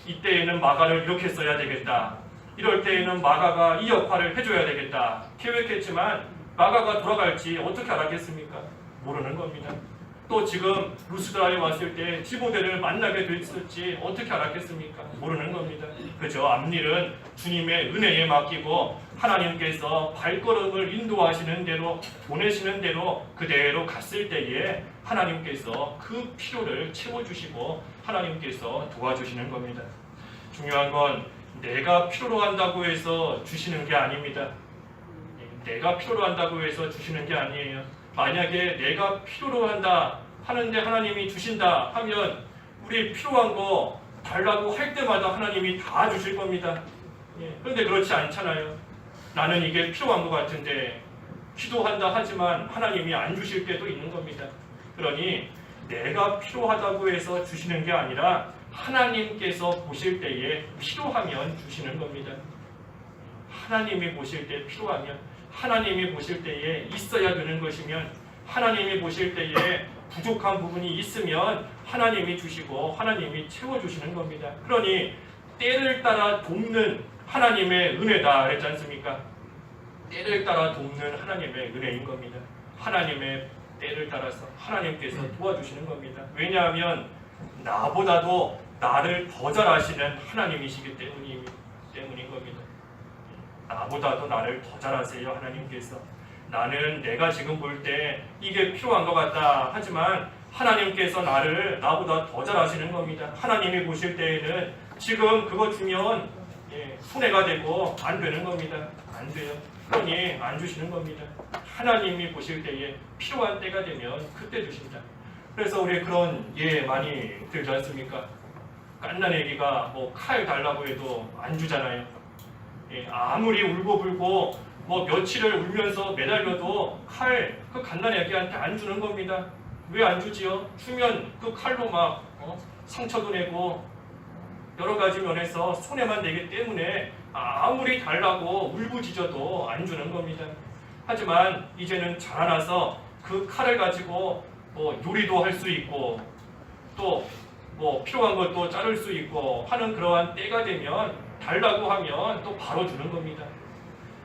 이때에는 마가를 이렇게 써야 되겠다. 이럴 때에는 마가가 이 역할을 해줘야 되겠다. 계획했지만 마가가 돌아갈지 어떻게 알았겠습니까? 모르는 겁니다. 또 지금 루스드라에 왔을 때 디모데를 만나게 됐을지 어떻게 알았겠습니까? 모르는 겁니다. 그저 앞일은 주님의 은혜에 맡기고 하나님께서 발걸음을 인도하시는 대로 보내시는 대로 그대로 갔을 때에 하나님께서 그 필요를 채워주시고 하나님께서 도와주시는 겁니다. 중요한 건 내가 필요로 한다고 해서 주시는 게 아닙니다. 내가 필요로 한다고 해서 주시는 게 아니에요. 만약에 내가 필요로 한다 하는데 하나님이 주신다 하면 우리 필요한 거 달라고 할 때마다 하나님이 다 주실 겁니다. 그런데 그렇지 않잖아요. 나는 이게 필요한 것 같은데 기도한다 하지만 하나님이 안 주실 때도 있는 겁니다. 그러니 내가 필요하다고 해서 주시는 게 아니라 하나님께서 보실 때에 필요하면 주시는 겁니다. 하나님이 보실 때 필요하면 하나님이 보실 때에 있어야 되는 것이면 하나님이 보실 때에 부족한 부분이 있으면 하나님이 주시고 하나님이 채워주시는 겁니다. 그러니 때를 따라 돕는 하나님의 은혜다 그랬지 않습니까? 때를 따라 돕는 하나님의 은혜인 겁니다. 하나님의 때를 따라서 하나님께서 도와주시는 겁니다. 왜냐하면 나보다도 나를 더 잘 아시는 하나님이시기 때문인 겁니다. 나보다도 나를 더 잘 아세요. 하나님께서. 나는 내가 지금 볼 때 이게 필요한 것 같다 하지만 하나님께서 나보다 더 잘 아시는 겁니다. 하나님이 보실 때에는 지금 그거 주면 손해가 되고 안 되는 겁니다. 안 돼요. 그러니 안 주시는 겁니다. 하나님이 보실 때에 필요한 때가 되면 그때 주신다. 그래서 우리 그런 많이 들지 않습니까? 갓난 애기가 칼 달라고 해도 안 주잖아요. 아무리 울고불고 며칠을 울면서 매달려도 그 갓난 애기한테 안 주는 겁니다. 왜 안 주지요? 주면 그 칼로 막 상처도 내고 여러 가지 면에서 손해만 내기 때문에 아무리 달라고 울부짖어도 안 주는 겁니다. 하지만 이제는 자라나서 그 칼을 가지고 요리도 할 수 있고 또 필요한 것도 자를 수 있고 하는 그러한 때가 되면 달라고 하면 또 바로 주는 겁니다.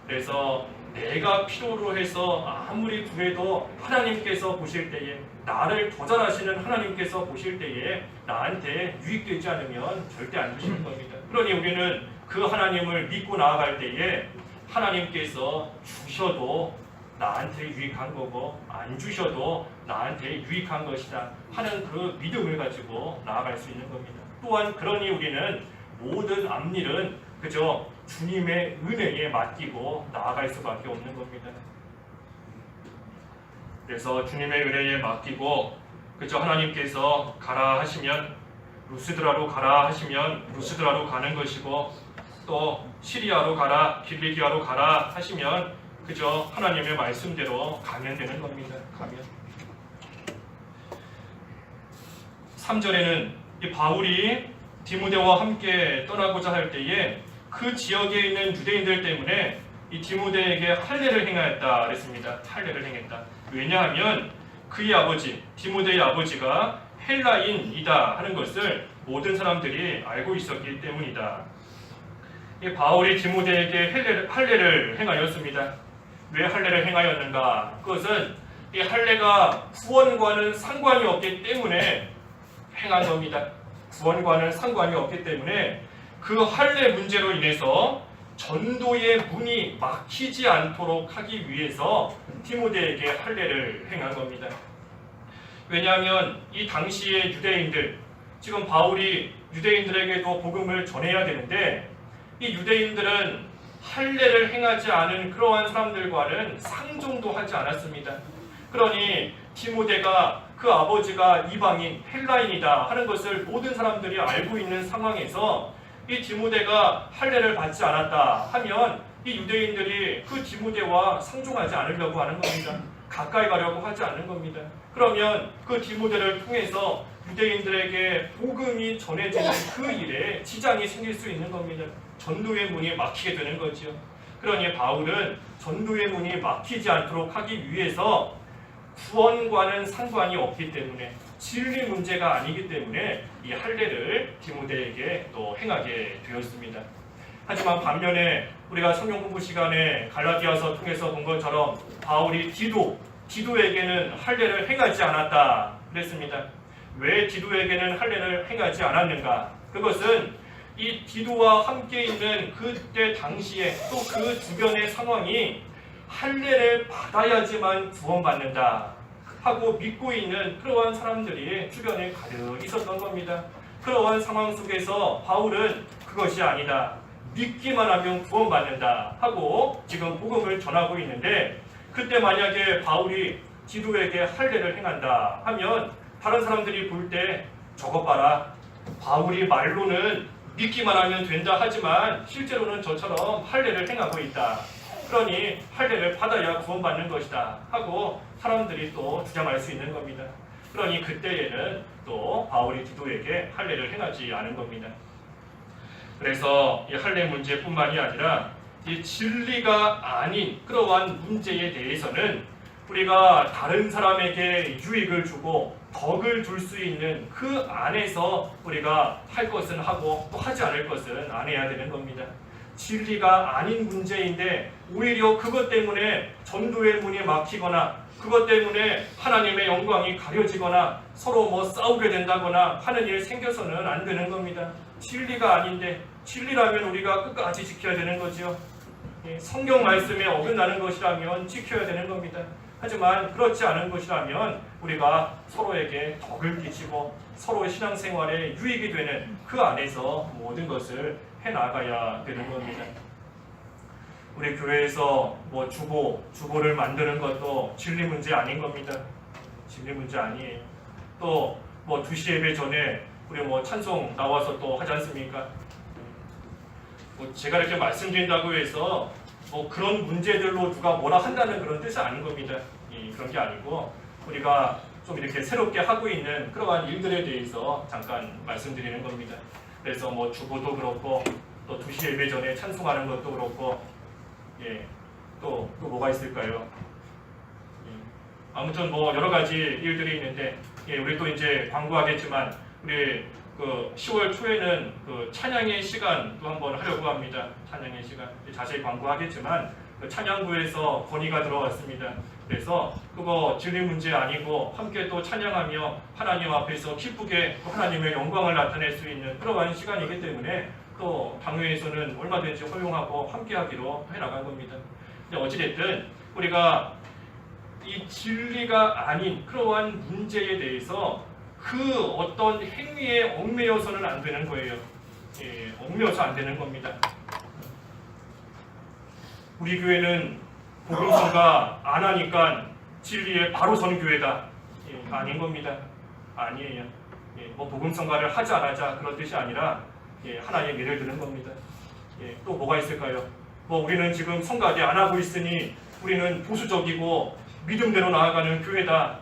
그래서 내가 필요로 해서 아무리 구해도 하나님께서 보실 때에 나를 더 잘하시는 하나님께서 보실 때에 나한테 유익되지 않으면 절대 안 주시는 겁니다. 그러니 우리는 그 하나님을 믿고 나아갈 때에 하나님께서 주셔도 나한테 유익한 거고 안 주셔도 나한테 유익한 것이다 하는 그 믿음을 가지고 나아갈 수 있는 겁니다. 또한 그러니 우리는 모든 앞일은 그저 주님의 은혜에 맡기고 나아갈 수밖에 없는 겁니다. 그래서 주님의 은혜에 맡기고 그저 하나님께서 가라 하시면 루스드라로 가라 하시면 루스드라로 가는 것이고 또 시리아로 가라 길리기아로 가라 하시면 그저 하나님의 말씀대로 가면 되는 겁니다. 가면. 3절에는 이 바울이 디모데와 함께 떠나고자 할 때에 그 지역에 있는 유대인들 때문에 이 디모데에게 할례를 행하였다 그랬습니다. 할례를 행했다. 왜냐하면 그의 아버지 디모데의 아버지가 헬라인이다 하는 것을 모든 사람들이 알고 있었기 때문이다. 이 바울이 디모데에게 할례를 행하였습니다. 왜 할례를 행하였는가? 그것은 이 할례가 구원과는 상관이 없기 때문에 행한 겁니다. 구원과는 상관이 없기 때문에 그 할례 문제로 인해서 전도의 문이 막히지 않도록 하기 위해서 디모데에게 할례를 행한 겁니다. 왜냐하면 이 당시의 유대인들, 지금 바울이 유대인들에게도 복음을 전해야 되는데 이 유대인들은 할례를 행하지 않은 그러한 사람들과는 상종도 하지 않았습니다. 그러니 디모데가 그 아버지가 이방인 헬라인이다 하는 것을 모든 사람들이 알고 있는 상황에서 이 디모데가 할례를 받지 않았다 하면 이 유대인들이 그 디모데와 상종하지 않으려고 하는 겁니다. 가까이 가려고 하지 않는 겁니다. 그러면 그 디모데를 통해서 유대인들에게 복음이 전해지는 그 일에 지장이 생길 수 있는 겁니다. 전도의 문이 막히게 되는 거죠. 그러니 바울은 전도의 문이 막히지 않도록 하기 위해서 구원과는 상관이 없기 때문에 진리 문제가 아니기 때문에 이 할례를 디모데에게 또 행하게 되었습니다. 하지만 반면에 우리가 성경 공부 시간에 갈라디아서 통해서 본 것처럼 바울이 디도에게는 할례를 행하지 않았다 그랬습니다. 왜 디도에게는 할례를 행하지 않았는가? 그것은 이 디도와 함께 있는 그때 당시에 또 그 주변의 상황이 할례를 받아야지만 구원받는다 하고 믿고 있는 그러한 사람들이 주변에 가득 있었던 겁니다. 그러한 상황 속에서 바울은 그것이 아니다. 믿기만 하면 구원받는다 하고 지금 복음을 전하고 있는데 그때 만약에 바울이 디도에게 할례를 행한다 하면 다른 사람들이 볼 때 저것 봐라. 바울이 말로는 믿기만 하면 된다 하지만 실제로는 저처럼 할례를 행하고 있다. 그러니 할례를 받아야 구원받는 것이다 하고 사람들이 또 주장할 수 있는 겁니다. 그러니 그때에는 또 바울이 디도에게 할례를 행하지 않은 겁니다. 그래서 이 할례 문제뿐만이 아니라 이 진리가 아닌 그러한 문제에 대해서는 우리가 다른 사람에게 유익을 주고 덕을 줄 수 있는 그 안에서 우리가 할 것은 하고 또 하지 않을 것은 안 해야 되는 겁니다. 진리가 아닌 문제인데 오히려 그것 때문에 전도의 문이 막히거나 그것 때문에 하나님의 영광이 가려지거나 서로 싸우게 된다거나 하는 일 생겨서는 안 되는 겁니다. 진리가 아닌데 진리라면 우리가 끝까지 지켜야 되는 거죠. 성경 말씀에 어긋나는 것이라면 지켜야 되는 겁니다. 하지만 그렇지 않은 것이라면 우리가 서로에게 덕을 끼치고 서로의 신앙생활에 유익이 되는 그 안에서 모든 것을 해나가야 되는 겁니다. 우리 교회에서 주보를 만드는 것도 진리 문제 아닌 겁니다. 진리 문제 아니에요. 또 2시 예배 전에 우리 찬송 나와서 또 하지 않습니까? 제가 이렇게 말씀드린다고 해서 그런 문제들로 누가 뭐라 한다는 그런 뜻이 아닌 겁니다. 그런 게 아니고 우리가 좀 이렇게 새롭게 하고 있는 그러한 일들에 대해서 잠깐 말씀드리는 겁니다. 그래서 주보도 그렇고 또 2시 예배 전에 찬송하는 것도 그렇고 또 뭐가 있을까요? 아무튼 여러 가지 일들이 있는데 우리 또 이제 광고하겠지만 우리 10월 초에는 찬양의 시간도 한번 하려고 합니다. 찬양의 시간 자세히 광고하겠지만 찬양부에서 건의가 들어왔습니다. 그래서 그거 진리 문제 아니고 함께 또 찬양하며 하나님 앞에서 기쁘게 또 하나님의 영광을 나타낼 수 있는 그러한 시간이기 때문에 또 당회에서는 얼마든지 허용하고 함께하기로 해나간 겁니다. 근데 어찌됐든 우리가 이 진리가 아닌 그러한 문제에 대해서 그 어떤 행위에 얽매여서는 안 되는 거예요. 얽매여서 안 되는 겁니다. 우리 교회는 복음성가 안 하니까 진리에 바로 선 교회다. 아닌 겁니다. 아니에요. 뭐 복음성가를 하자 안 하자 그런 뜻이 아니라 하나님 예를 드는 겁니다. 또 뭐가 있을까요? 뭐 우리는 지금 성가대 안 하고 있으니 우리는 보수적이고 믿음대로 나아가는 교회다.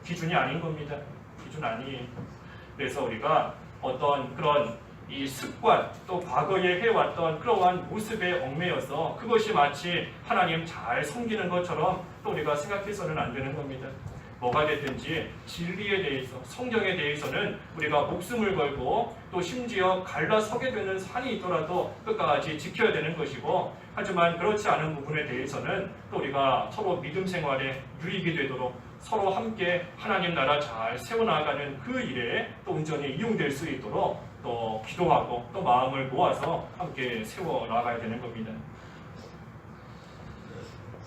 기준이 아닌 겁니다. 기준 아니에요. 그래서 우리가 어떤 그런 이 습관 또 과거에 해왔던 그러한 모습에 얽매여서 그것이 마치 하나님 잘 섬기는 것처럼 또 우리가 생각해서는 안 되는 겁니다. 뭐가 됐든지 진리에 대해서 성경에 대해서는 우리가 목숨을 걸고 또 심지어 갈라서게 되는 산이 있더라도 끝까지 지켜야 되는 것이고, 하지만 그렇지 않은 부분에 대해서는 또 우리가 서로 믿음 생활에 유익이 되도록 서로 함께 하나님 나라 잘 세워나가는 그 일에 또 온전히 이용될 수 있도록 또 기도하고 또 마음을 모아서 함께 세워나가야 되는 겁니다.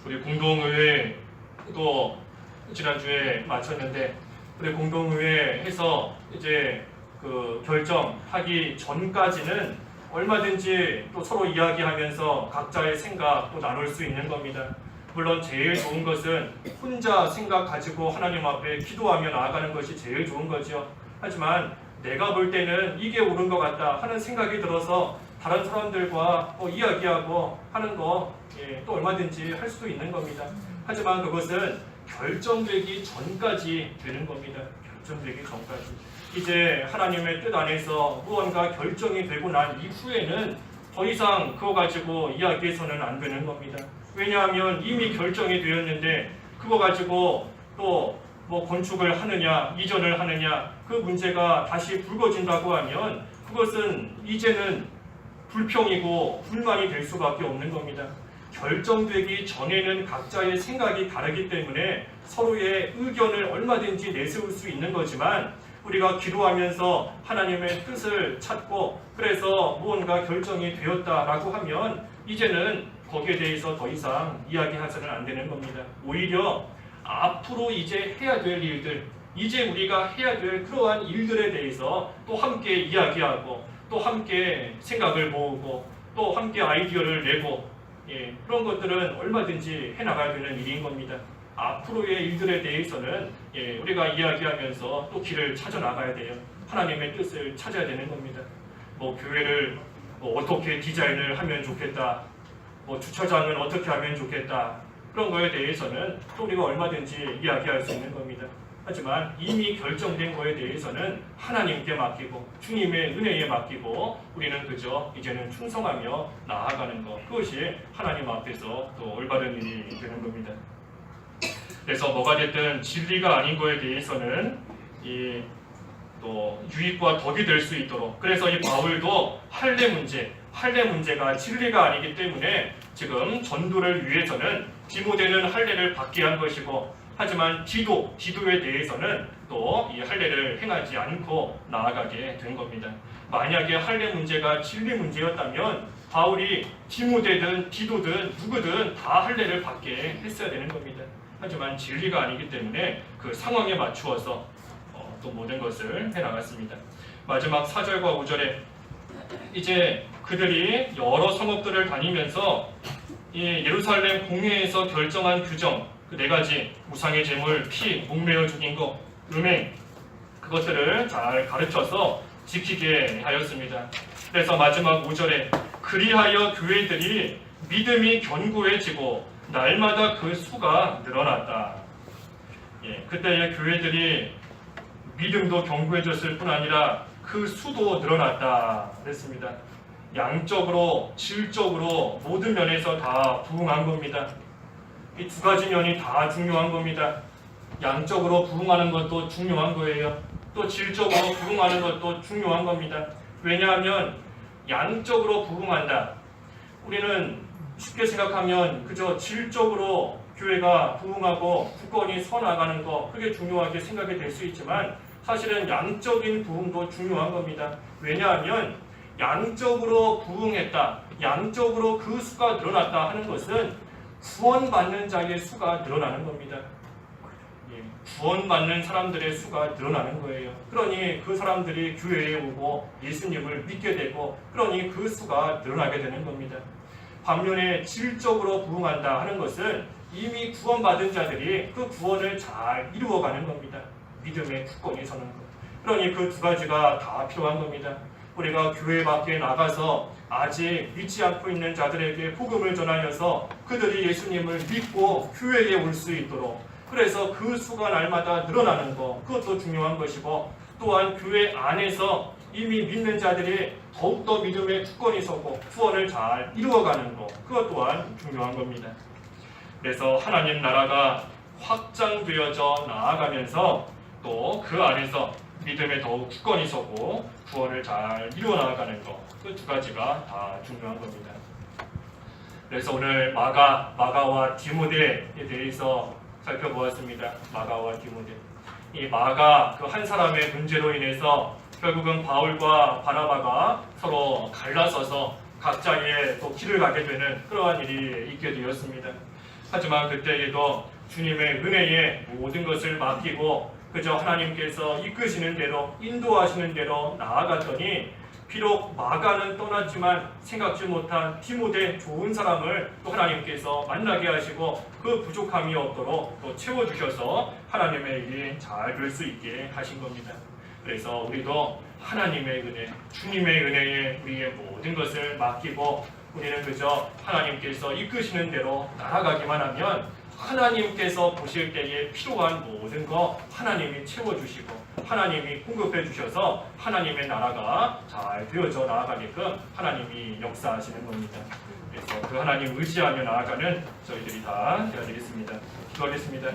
우리 공동의회 또 지난주에 마쳤는데, 우리 공동의회에서 이제 그 결정하기 전까지는 얼마든지 또 서로 이야기하면서 각자의 생각 또 나눌 수 있는 겁니다. 물론 제일 좋은 것은 혼자 생각 가지고 하나님 앞에 기도하며 나아가는 것이 제일 좋은 거죠. 하지만 내가 볼 때는 이게 옳은 것 같다 하는 생각이 들어서 다른 사람들과 이야기하고 하는 거 또 얼마든지 할 수도 있는 겁니다. 하지만 그것은 결정되기 전까지 되는 겁니다. 결정되기 전까지. 이제 하나님의 뜻 안에서 무언가 결정이 되고 난 이후에는 더 이상 그거 가지고 이야기해서는 안 되는 겁니다. 왜냐하면 이미 결정이 되었는데 그거 가지고 또 뭐 건축을 하느냐 이전을 하느냐 그 문제가 다시 불거진다고 하면 그것은 이제는 불평이고 불만이 될 수밖에 없는 겁니다. 결정되기 전에는 각자의 생각이 다르기 때문에 서로의 의견을 얼마든지 내세울 수 있는 거지만, 우리가 기도하면서 하나님의 뜻을 찾고 그래서 무언가 결정이 되었다라고 하면 이제는 거기에 대해서 더 이상 이야기해서는 안 되는 겁니다. 오히려 앞으로 이제 해야 될 일들, 이제 우리가 해야 될 그러한 일들에 대해서 또 함께 이야기하고 또 함께 생각을 모으고 또 함께 아이디어를 내고 그런 것들은 얼마든지 해나가야 되는 일인 겁니다. 앞으로의 일들에 대해서는 우리가 이야기하면서 또 길을 찾아 나가야 돼요. 하나님의 뜻을 찾아야 되는 겁니다. 뭐 교회를 어떻게 디자인을 하면 좋겠다, 뭐 주차장은 어떻게 하면 좋겠다, 그런 거에 대해서는 또 우리가 얼마든지 이야기할 수 있는 겁니다. 하지만 이미 결정된 거에 대해서는 하나님께 맡기고 주님의 은혜에 맡기고 우리는 그저 이제는 충성하며 나아가는 것, 그것이 하나님 앞에서 또 올바른 일이 되는 겁니다. 그래서 뭐가 됐든 진리가 아닌 거에 대해서는 또 유익과 덕이 될 수 있도록, 그래서 이 바울도 할례 문제가 진리가 아니기 때문에 지금 전도를 위해서는 디모데는 할례를 받게 한 것이고, 하지만 디도에 대해서는 또 이 할례를 행하지 않고 나아가게 된 겁니다. 만약에 할례 문제가 진리 문제였다면 바울이 디모데든 디도든 누구든 다 할례를 받게 했어야 되는 겁니다. 하지만 진리가 아니기 때문에 그 상황에 맞추어서 또 모든 것을 해나갔습니다. 마지막 4절과 5절에 이제 그들이 여러 성읍들을 다니면서 이 예루살렘 공회에서 결정한 규정, 그 4가지 우상의 제물, 피, 목매어 죽인 것, 음행, 그것들을 잘 가르쳐서 지키게 하였습니다. 그래서 마지막 5절에 그리하여 교회들이 믿음이 견고해지고 날마다 그 수가 늘어났다. 그때의 교회들이 믿음도 견고해졌을 뿐 아니라 그 수도 늘어났다 그랬습니다. 양적으로, 질적으로 모든 면에서 다 부흥한 겁니다. 이 2가지 면이 다 중요한 겁니다. 양적으로 부흥하는 것도 중요한 거예요. 또 질적으로 부흥하는 것도 중요한 겁니다. 왜냐하면 양적으로 부흥한다. 우리는 쉽게 생각하면 그저 질적으로 교회가 부흥하고 굳건히 서 나가는 거, 그게 중요하게 생각이 될 수 있지만 사실은 양적인 부흥도 중요한 겁니다. 왜냐하면 양적으로 부흥했다, 양적으로 그 수가 늘어났다 하는 것은 구원받는 자의 수가 늘어나는 겁니다. 구원받는 사람들의 수가 늘어나는 거예요. 그러니 그 사람들이 교회에 오고 예수님을 믿게 되고, 그러니 그 수가 늘어나게 되는 겁니다. 반면에 질적으로 부흥한다 하는 것은 이미 구원받은 자들이 그 구원을 잘 이루어가는 겁니다. 믿음의 굳건히 서는 것. 그러니 그 두 가지가 다 필요한 겁니다. 우리가 교회 밖에 나가서 아직 믿지 않고 있는 자들에게 복음을 전하여서 그들이 예수님을 믿고 교회에 올 수 있도록, 그래서 그 수가 날마다 늘어나는 것, 그것도 중요한 것이고, 또한 교회 안에서 이미 믿는 자들이 더욱더 믿음에 굳건히 서고 구원을 잘 이루어가는 것, 그것 또한 중요한 겁니다. 그래서 하나님 나라가 확장되어져 나아가면서 또 그 안에서 믿음에 더욱 굳건히 서고 구원을 잘 이루어 나가는 것, 그 두 가지가 다 중요한 겁니다. 그래서 오늘 마가와 디모데에 대해서 살펴보았습니다. 마가와 디모데. 이 마가 그 한 사람의 문제로 인해서 결국은 바울과 바나바가 서로 갈라서서 각자의 또 길을 가게 되는 그러한 일이 있게 되었습니다. 하지만 그때에도 주님의 은혜에 모든 것을 맡기고 그저 하나님께서 이끄시는 대로, 인도하시는 대로 나아갔더니 비록 마가는 떠났지만 생각지 못한 디모데, 좋은 사람을 또 하나님께서 만나게 하시고 그 부족함이 없도록 또 채워주셔서 하나님의 일이 잘 될 수 있게 하신 겁니다. 그래서 우리도 하나님의 은혜, 주님의 은혜에 우리의 모든 것을 맡기고 우리는 그저 하나님께서 이끄시는 대로 나아가기만 하면 하나님께서 보실 때에 필요한 모든 거 하나님이 채워주시고 하나님이 공급해 주셔서 하나님의 나라가 잘 되어져 나아가게끔 하나님이 역사하시는 겁니다. 그래서 그 하나님 의지하며 나아가는 저희들이 다 되어야 되겠습니다. 기도하겠습니다.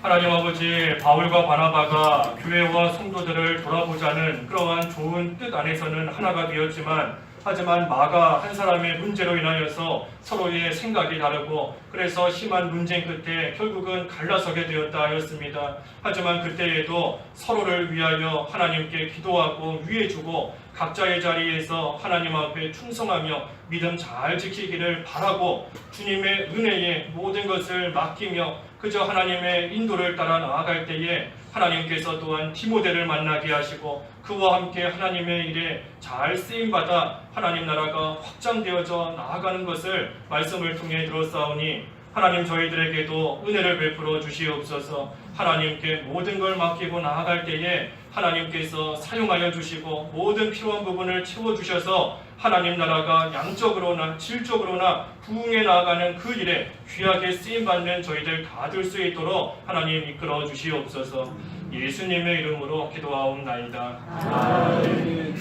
하나님 아버지, 바울과 바나바가 교회와 성도들을 돌아보자는 그러한 좋은 뜻 안에서는 하나가 되었지만, 하지만 마가 한 사람의 문제로 인하여서 서로의 생각이 다르고 그래서 심한 논쟁 끝에 결국은 갈라서게 되었다 하였습니다. 하지만 그때에도 서로를 위하여 하나님께 기도하고 위해주고 각자의 자리에서 하나님 앞에 충성하며 믿음 잘 지키기를 바라고 주님의 은혜에 모든 것을 맡기며 그저 하나님의 인도를 따라 나아갈 때에 하나님께서 또한 디모데를 만나게 하시고 그와 함께 하나님의 일에 잘 쓰임받아 하나님 나라가 확장되어져 나아가는 것을 말씀을 통해 들었사오니 하나님 저희들에게도 은혜를 베풀어 주시옵소서. 하나님께 모든 걸 맡기고 나아갈 때에 하나님께서 사용하여 주시고 모든 필요한 부분을 채워주셔서 하나님 나라가 양적으로나 질적으로나 부흥해 나아가는 그 일에 귀하게 쓰임받는 저희들 다 될 수 있도록 하나님 이끌어 주시옵소서. 예수님의 이름으로 기도하옵나이다. 아멘.